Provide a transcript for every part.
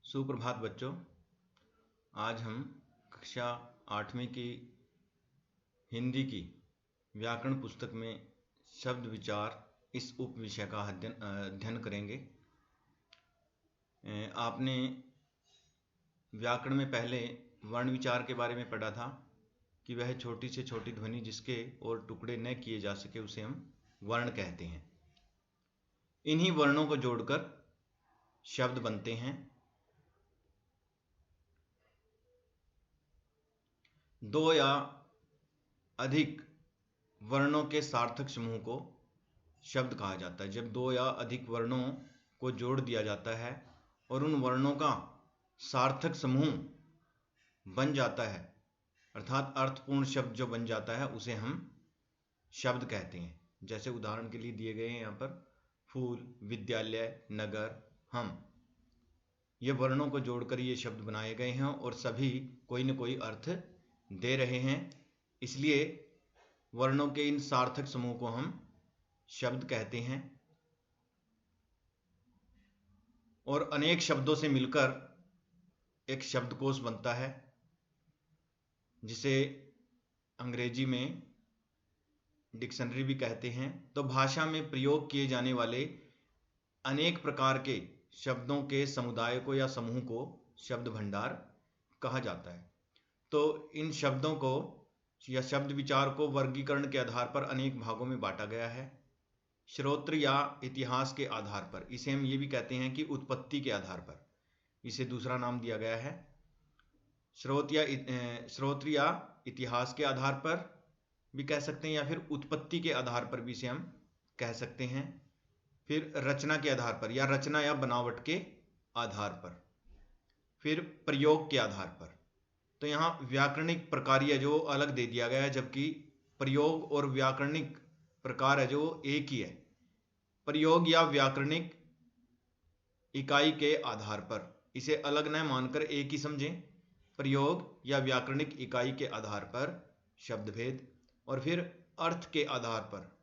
सुप्रभात बच्चों। आज हम कक्षा 8वीं की हिंदी की व्याकरण पुस्तक में शब्द विचार इस उप विषय का अध्ययन करेंगे। आपने व्याकरण में पहले वर्ण विचार के बारे में पढ़ा था कि वह छोटी से छोटी ध्वनि जिसके और टुकड़े न किए जा सके उसे हम वर्ण कहते हैं। इन्हीं वर्णों को जोड़कर शब्द बनते हैं। दो या अधिक वर्णों के सार्थक समूह को शब्द कहा जाता है। जब दो या अधिक वर्णों को जोड़ दिया जाता है और उन वर्णों का सार्थक समूह बन जाता है, अर्थात अर्थपूर्ण शब्द जो बन जाता है, उसे हम शब्द कहते हैं। जैसे उदाहरण के लिए दिए गए हैं यहाँ पर फूल, विद्यालय, नगर, हम। ये वर्णों को जोड़कर ये शब्द बनाए गए हैं और सभी कोई न कोई अर्थ दे रहे हैं। इसलिए वर्णों के इन सार्थक समूह को हम शब्द कहते हैं। और अनेक शब्दों से मिलकर एक शब्दकोश बनता है, जिसे अंग्रेजी में डिक्शनरी भी कहते हैं। तो भाषा में प्रयोग किए जाने वाले अनेक प्रकार के शब्दों के समुदाय को या समूह को शब्द भंडार कहा जाता है। तो इन शब्दों को या शब्द विचार को वर्गीकरण के आधार पर अनेक भागों में बांटा गया है। श्रोत्र या इतिहास के आधार पर, इसे हम ये भी कहते हैं कि उत्पत्ति के आधार पर इसे दूसरा नाम दिया गया है। श्रोत्र या इतिहास के आधार पर भी कह सकते हैं, या फिर उत्पत्ति के आधार पर भी इसे हम कह सकते हैं। फिर रचना के आधार पर, या रचना या बनावट के आधार पर, फिर प्रयोग के आधार पर। तो यहाँ व्याकरणिक प्रकार्य जो अलग दे दिया गया है, जबकि प्रयोग और व्याकरणिक प्रकार है जो एक ही है। प्रयोग या व्याकरणिक इकाई के आधार पर, इसे अलग न मानकर एक ही समझें। प्रयोग या व्याकरणिक इकाई के आधार पर शब्द भेद। और फिर अर्थ के आधार पर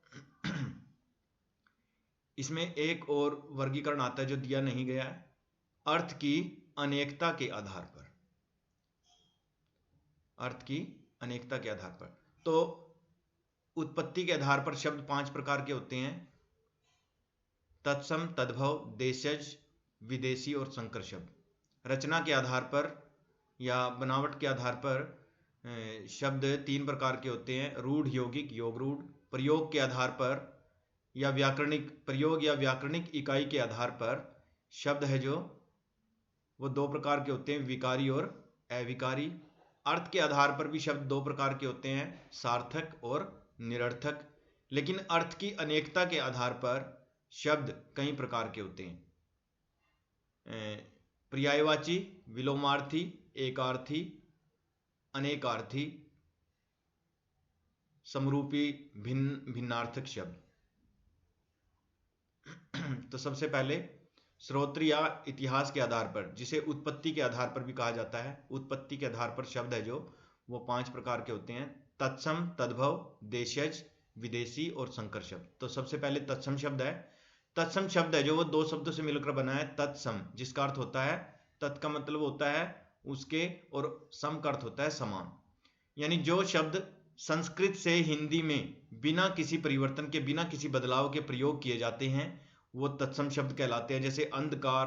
इसमें एक और वर्गीकरण आता है जो दिया नहीं गया है, अर्थ की अनेकता के आधार पर। अर्थ की अनेकता के आधार पर। तो उत्पत्ति के आधार पर शब्द 5 प्रकार के होते हैं: तत्सम, तद्भव, देशज, विदेशी और संकर शब्द। रचना के आधार पर या बनावट के आधार पर शब्द 3 प्रकार के होते हैं: रूढ़, यौगिक, योग रूढ़। प्रयोग के आधार पर या व्याकरणिक इकाई के आधार पर शब्द है जो वो 2 प्रकार के होते हैं: विकारी और अविकारी। अर्थ के आधार पर भी शब्द 2 प्रकार के होते हैं: सार्थक और निरर्थक। लेकिन अर्थ की अनेकता के आधार पर शब्द कई प्रकार के होते हैं: पर्यायवाची, विलोमार्थी, एकार्थी, अनेकार्थी, समरूपी, भिन्नार्थक शब्द। तो सबसे पहले श्रोत्र या इतिहास के आधार पर, जिसे उत्पत्ति के आधार पर भी कहा जाता है। उत्पत्ति के आधार पर शब्द है जो वो 5 प्रकार के होते हैं: तत्सम, तद्भव, देशज, विदेशी और संकर शब्द। तो सबसे पहले तत्सम शब्द है। तत्सम शब्द है जो वो 2 शब्दों से मिलकर बना है। तत्सम, जिसका अर्थ होता है, तत् का मतलब होता है उसके, और सम का अर्थ होता है समान। यानी जो शब्द संस्कृत से हिंदी में बिना किसी परिवर्तन के, बिना किसी बदलाव के प्रयोग किए जाते हैं, वो तत्सम शब्द कहलाते हैं। जैसे अंधकार,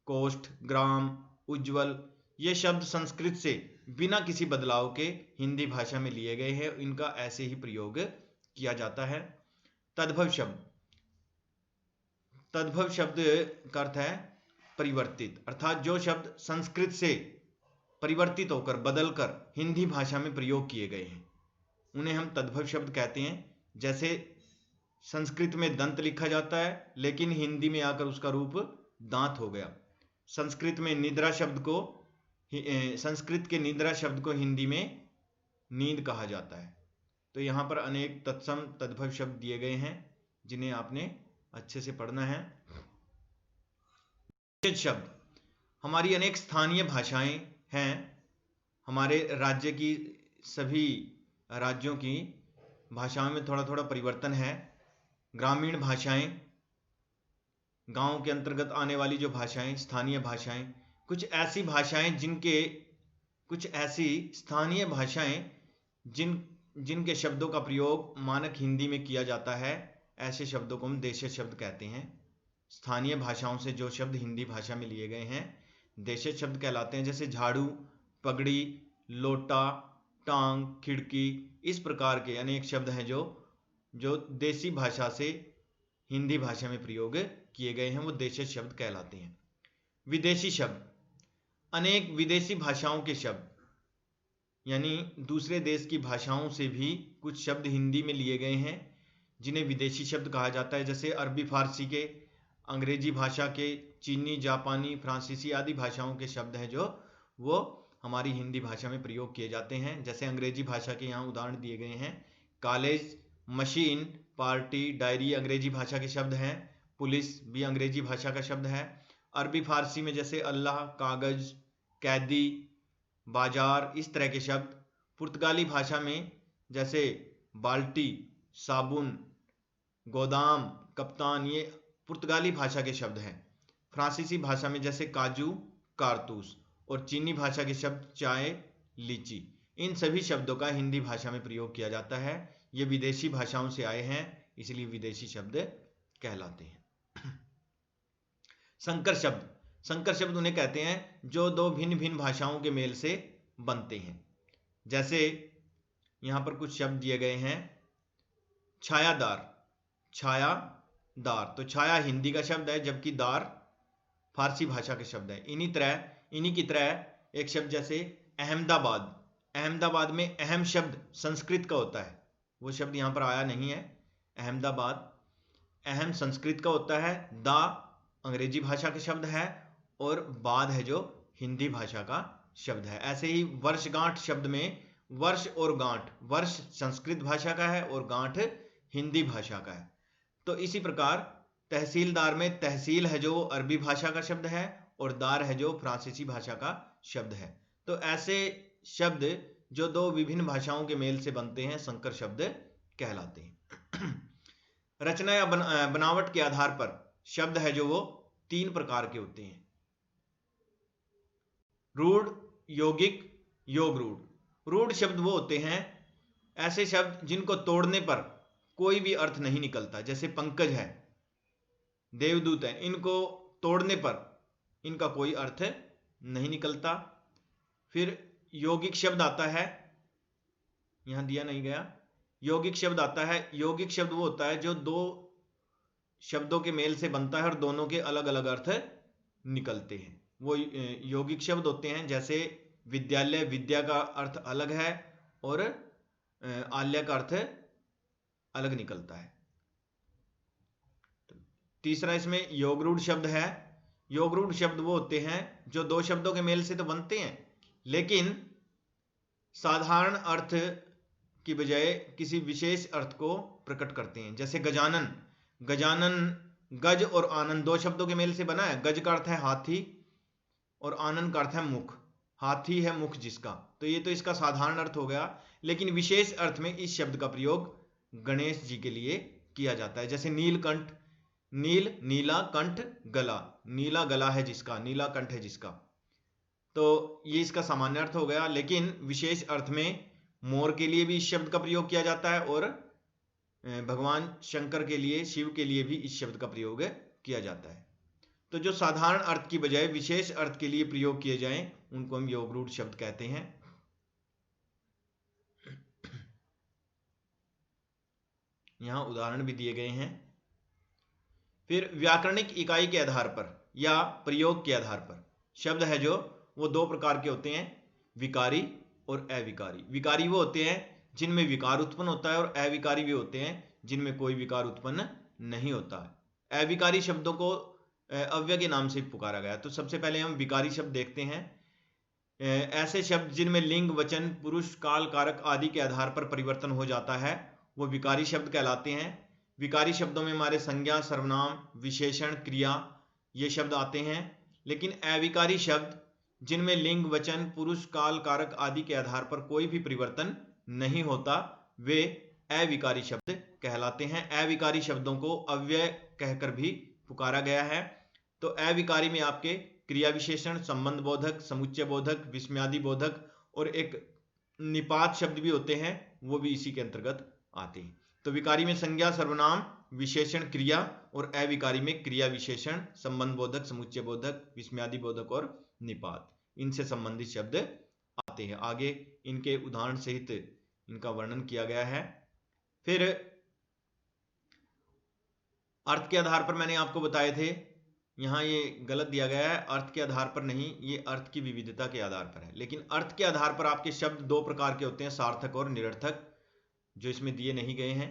कोष्ठ, ग्राम, उज्ज्वल, ये शब्द संस्कृत से बिना किसी बदलाव के हिंदी भाषा में लिए गए हैं। इनका ऐसे ही प्रयोग किया जाता है। तद्भव शब्द, तद्भव शब्द का अर्थ है परिवर्तित, अर्थात जो शब्द संस्कृत से परिवर्तित होकर, बदलकर हिंदी भाषा में प्रयोग किए गए हैं, उन्हें हम तद्भव शब्द कहते हैं। जैसे संस्कृत में दंत लिखा जाता है, लेकिन हिंदी में आकर उसका रूप दांत हो गया। संस्कृत में निद्रा शब्द को, संस्कृत के निद्रा शब्द को हिंदी में नींद कहा जाता है। तो यहाँ पर अनेक तत्सम, तद्भव शब्द दिए गए हैं, जिन्हें आपने अच्छे से पढ़ना है। शब्द, हमारी अनेक स्थानीय भाषाएं हैं। हमारे राज्य की, सभी राज्यों की भाषाओं में थोड़ा थोड़ा परिवर्तन है। ग्रामीण भाषाएं, गांव के अंतर्गत आने वाली जो भाषाएं, स्थानीय भाषाएं, कुछ ऐसी भाषाएं कुछ ऐसी स्थानीय भाषाएं जिनके शब्दों का प्रयोग मानक हिंदी में किया जाता है, ऐसे शब्दों को हम देशीय शब्द कहते हैं। स्थानीय भाषाओं से जो शब्द हिंदी भाषा में लिए गए हैं देशीय शब्द कहलाते हैं। जैसे झाड़ू, पगड़ी, लोटा, टांग, खिड़की, इस प्रकार के अनेक शब्द हैं जो देसी भाषा से हिंदी भाषा में प्रयोग किए गए हैं, वो देशीय शब्द कहलाते हैं। विदेशी शब्द, अनेक विदेशी भाषाओं के शब्द यानी दूसरे देश की भाषाओं से भी कुछ शब्द हिंदी में लिए गए हैं जिन्हें विदेशी शब्द कहा जाता है। जैसे अरबी फारसी के, अंग्रेजी भाषा के, चीनी, जापानी, फ्रांसीसी आदि भाषाओं के शब्द हैं जो वो हमारी हिंदी भाषा में प्रयोग किए जाते हैं। जैसे अंग्रेजी भाषा के यहाँ उदाहरण दिए गए हैं। कॉलेज, मशीन, पार्टी, डायरी अंग्रेजी भाषा के शब्द हैं। पुलिस भी अंग्रेजी भाषा का शब्द है। अरबी फारसी में जैसे अल्लाह, कागज, कैदी, बाजार, इस तरह के शब्द। पुर्तगाली भाषा में जैसे बाल्टी, साबुन, गोदाम, कप्तान, ये पुर्तगाली भाषा के शब्द हैं। फ्रांसीसी भाषा में जैसे काजू, कारतूस, और चीनी भाषा के शब्द चाय, लीची। इन सभी शब्दों का हिंदी भाषा में प्रयोग किया जाता है। ये विदेशी भाषाओं से आए हैं, इसलिए विदेशी शब्द कहलाते हैं। संकर शब्द, संकर शब्द उन्हें कहते हैं जो दो भिन्न भिन्न भाषाओं के मेल से बनते हैं। जैसे यहां पर कुछ शब्द दिए गए हैं। छायादार, छायादार, तो छाया हिंदी का शब्द है जबकि दार फारसी भाषा का शब्द है। इन्हीं की तरह एक शब्द जैसे अहमदाबाद, अहमदाबाद में अहम शब्द संस्कृत का होता है, वो शब्द यहां पर आया नहीं है। अहमदाबाद अहम संस्कृत का होता है, दा अंग्रेजी भाषा का शब्द है और बाद है जो हिंदी भाषा का शब्द है। ऐसे ही वर्षगांठ शब्द में वर्ष और गांठ, वर्ष संस्कृत भाषा का है और गांठ हिंदी भाषा का है। तो इसी प्रकार तहसीलदार में तहसील है जो अरबी भाषा का शब्द है और दार है जो फ्रांसीसी भाषा का शब्द है। तो ऐसे शब्द जो दो विभिन्न भाषाओं के मेल से बनते हैं संकर शब्द कहलाते हैं। रचना या बनावट के आधार पर शब्द है जो वो तीन प्रकार के होते हैं। रूढ़, यौगिक, योग रूढ़। रूढ़ शब्द वो होते हैं ऐसे शब्द जिनको तोड़ने पर कोई भी अर्थ नहीं निकलता। जैसे पंकज है, देवदूत है, इनको तोड़ने पर इनका कोई अर्थ नहीं निकलता। फिर यौगिक शब्द आता है, यहां दिया नहीं गया। यौगिक शब्द आता है, यौगिक शब्द वो होता है जो दो शब्दों के मेल से बनता है और दोनों के अलग अलग अर्थ निकलते हैं, वो यौगिक शब्द होते हैं। जैसे विद्यालय, विद्या का अर्थ अलग है और आल्य का अर्थ अलग निकलता है। तीसरा इसमें योगरूढ़ शब्द है। योगरूढ़ शब्द वो होते हैं जो दो शब्दों के मेल से तो बनते हैं लेकिन साधारण अर्थ की बजाय किसी विशेष अर्थ को प्रकट करते हैं। जैसे गजानन, गजानन गज और आनंद दो शब्दों के मेल से बना है। गज का अर्थ है हाथी और आनंद का अर्थ है मुख, हाथी है मुख जिसका, तो ये तो इसका साधारण अर्थ हो गया। लेकिन विशेष अर्थ में इस शब्द का प्रयोग गणेश जी के लिए किया जाता है। जैसे नीलकंठ, नील नीला, कंठ गला, नीला गला है जिसका, नीला कंठ है जिसका, तो ये इसका सामान्य अर्थ हो गया। लेकिन विशेष अर्थ में मोर के लिए भी इस शब्द का प्रयोग किया जाता है और भगवान शंकर के लिए, शिव के लिए भी इस शब्द का प्रयोग किया जाता है। तो जो साधारण अर्थ की बजाय विशेष अर्थ के लिए प्रयोग किए जाएं उनको हम योगरूढ़ शब्द कहते हैं। यहां उदाहरण भी दिए गए हैं। फिर व्याकरणिक इकाई के आधार पर या प्रयोग के आधार पर शब्द है जो वो दो प्रकार के होते हैं, विकारी और अविकारी। विकारी वो होते हैं जिनमें विकार उत्पन्न होता है और अविकारी भी होते हैं जिनमें कोई विकार उत्पन्न नहीं होता है। अविकारी शब्दों को अव्यय के नाम से पुकारा गया। तो सबसे पहले हम विकारी शब्द देखते हैं। ऐसे शब्द जिनमें लिंग, वचन, पुरुष, काल, कारक आदि के आधार पर परिवर्तन हो जाता है वो विकारी शब्द कहलाते हैं। विकारी शब्दों में हमारे संज्ञा, सर्वनाम, विशेषण, क्रिया ये शब्द आते हैं। लेकिन अविकारी शब्द जिनमें लिंग, वचन, पुरुष, काल, कारक आदि के आधार पर कोई भी परिवर्तन नहीं होता वे अविकारी शब्द कहलाते हैं। अविकारी शब्दों को अव्यय कहकर भी पुकारा गया है। तो अविकारी में आपके क्रिया विशेषण, संबंध बोधक, समुच्चय बोधक, विस्मयादि बोधक और एक निपात शब्द भी होते हैं, वो भी इसी के अंतर्गत आते हैं। तो विकारी में संज्ञा, सर्वनाम, विशेषण, क्रिया, और अविकारी में क्रिया विशेषण, संबंध बोधक, समुच्चय बोधक, विस्मयादि बोधक और निपात, इनसे संबंधित शब्द आते हैं। आगे इनके उदाहरण सहित इनका वर्णन किया गया है। फिर अर्थ के आधार पर मैंने आपको बताए थे, यहाँ ये गलत दिया गया है, अर्थ के आधार पर नहीं, ये अर्थ की विविधता के आधार पर है। लेकिन अर्थ के आधार पर आपके शब्द दो प्रकार के होते हैं, सार्थक और निरर्थक, जो इसमें दिए नहीं गए हैं।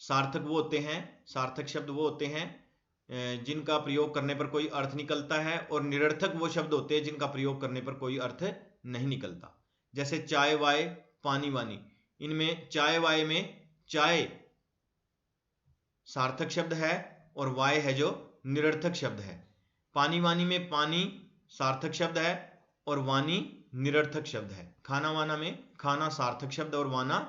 सार्थक वो होते हैं, सार्थक शब्द वो होते हैं जिनका प्रयोग करने पर कोई अर्थ निकलता है, और निरर्थक वो शब्द होते हैं जिनका प्रयोग करने पर कोई अर्थ नहीं निकलता। जैसे चाय वाय, पानी वानी, इनमें चाय वाय में चाय सार्थक शब्द है और वाय है जो निरर्थक शब्द है। पानी वानी में पानी सार्थक शब्द है और वानी निरर्थक शब्द है। खाना वाना में खाना सार्थक शब्द और वाना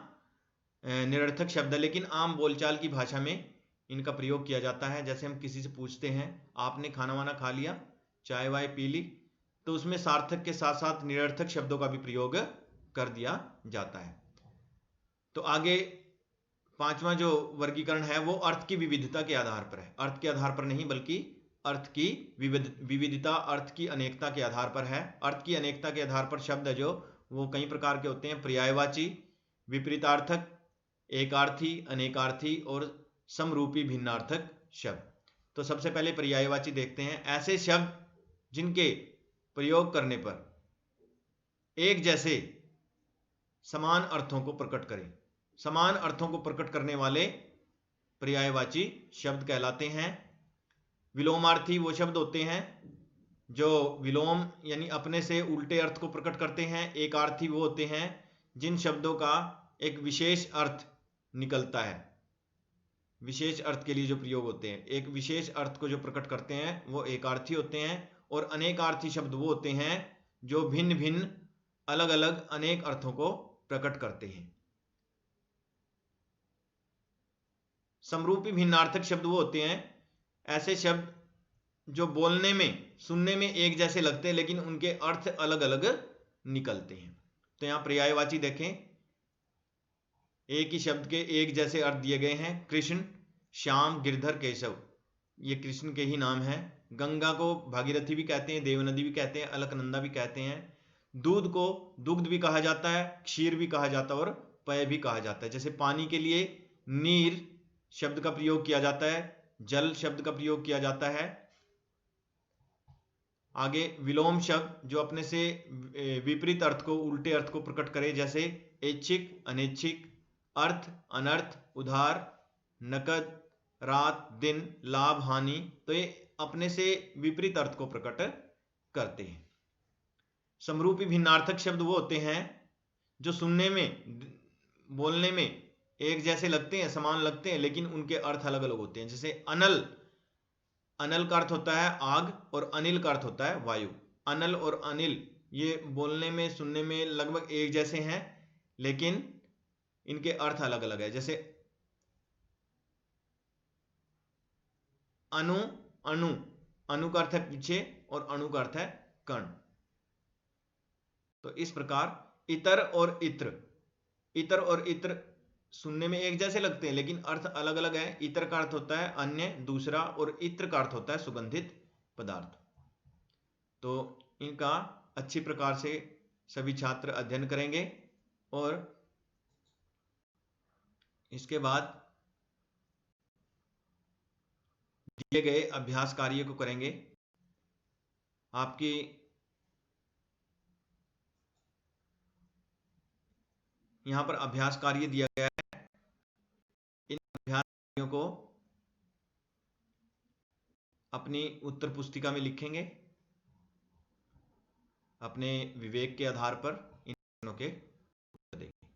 निरर्थक शब्द है। लेकिन आम बोलचाल की भाषा में इनका प्रयोग किया जाता है। जैसे हम किसी से पूछते हैं, आपने खाना वाना खा लिया, चाय वाय पी ली, तो उसमें सार्थक के साथ साथ निरर्थक शब्दों का भी प्रयोग कर दिया जाता है। तो आगे पांचवा जो वर्गीकरण है वो अर्थ की विविधता के आधार पर है, अर्थ के आधार पर नहीं बल्कि अर्थ की विविधता, अर्थ की अनेकता के आधार पर है। अर्थ की अनेकता के आधार पर शब्द है जो वो कई प्रकार के होते हैं, पर्यायवाची, विपरीतार्थक, एकार्थी, अनेकार्थी और समरूपी भिन्नार्थक शब्द। तो सबसे पहले पर्यायवाची देखते हैं। ऐसे शब्द जिनके प्रयोग करने पर एक जैसे समान अर्थों को प्रकट करें, समान अर्थों को प्रकट करने वाले पर्यायवाची शब्द कहलाते हैं। विलोमार्थी वो शब्द होते हैं जो विलोम यानी अपने से उल्टे अर्थ को प्रकट करते हैं। एकार्थी वो होते हैं जिन शब्दों का एक विशेष अर्थ निकलता है, विशेष अर्थ के लिए जो प्रयोग होते हैं, एक विशेष अर्थ को जो प्रकट करते हैं वो एकार्थी होते हैं। और अनेकार्थी शब्द वो होते हैं जो भिन्न भिन्न अलग अलग अनेक अर्थों को प्रकट करते हैं। समरूपी भिन्नार्थक शब्द वो होते हैं ऐसे शब्द जो बोलने में, सुनने में एक जैसे लगते हैं लेकिन उनके अर्थ अलग अलग निकलते हैं। तो यहां पर्यायवाची देखें, एक ही शब्द के एक जैसे अर्थ दिए गए हैं। कृष्ण, श्याम, गिरधर, केशव, ये कृष्ण के ही नाम है। गंगा को भागीरथी भी कहते हैं, देवनदी भी कहते हैं, अलकनंदा भी कहते हैं। दूध को दुग्ध भी कहा जाता है, क्षीर भी कहा जाता है और पेय भी कहा जाता है। जैसे पानी के लिए नीर शब्द का प्रयोग किया जाता है, जल शब्द का प्रयोग किया जाता है। आगे विलोम शब्द जो अपने से विपरीत अर्थ को, उल्टे अर्थ को प्रकट करे, जैसे ऐच्छिक, अनैच्छिक, अर्थ, अनर्थ, उधार, नकद, रात, दिन, लाभ, हानि, तो ये अपने से विपरीत अर्थ को प्रकट करते हैं। समरूपी भिन्नार्थक शब्द वो होते हैं जो सुनने में, बोलने में एक जैसे लगते हैं, समान लगते हैं, लेकिन उनके अर्थ अलग अलग होते हैं। जैसे अनल, अनल का अर्थ होता है आग और अनिल का अर्थ होता है वायु। अनल और अनिल ये बोलने में, सुनने में लगभग एक जैसे हैं, लेकिन इनके अर्थ अलग अलग है। जैसे अणु, अणु, अणु का अर्थ है पीछे और अणु का अर्थ है कण। तो इस प्रकार इतर और इत्र, इतर और इत्र सुनने में एक जैसे लगते हैं लेकिन अर्थ अलग अलग है। इतर का अर्थ होता है अन्य, दूसरा, और इत्र का अर्थ होता है सुगंधित पदार्थ। तो इनका अच्छी प्रकार से सभी छात्र अध्ययन करेंगे और इसके बाद दिए गए अभ्यास कार्य को करेंगे। आपकी यहां पर अभ्यास कार्य दिया गया है, इन अभ्यास कार्यों को अपनी उत्तर पुस्तिका में लिखेंगे अपने विवेक के आधार पर इन प्रश्नों के उत्तर देंगे।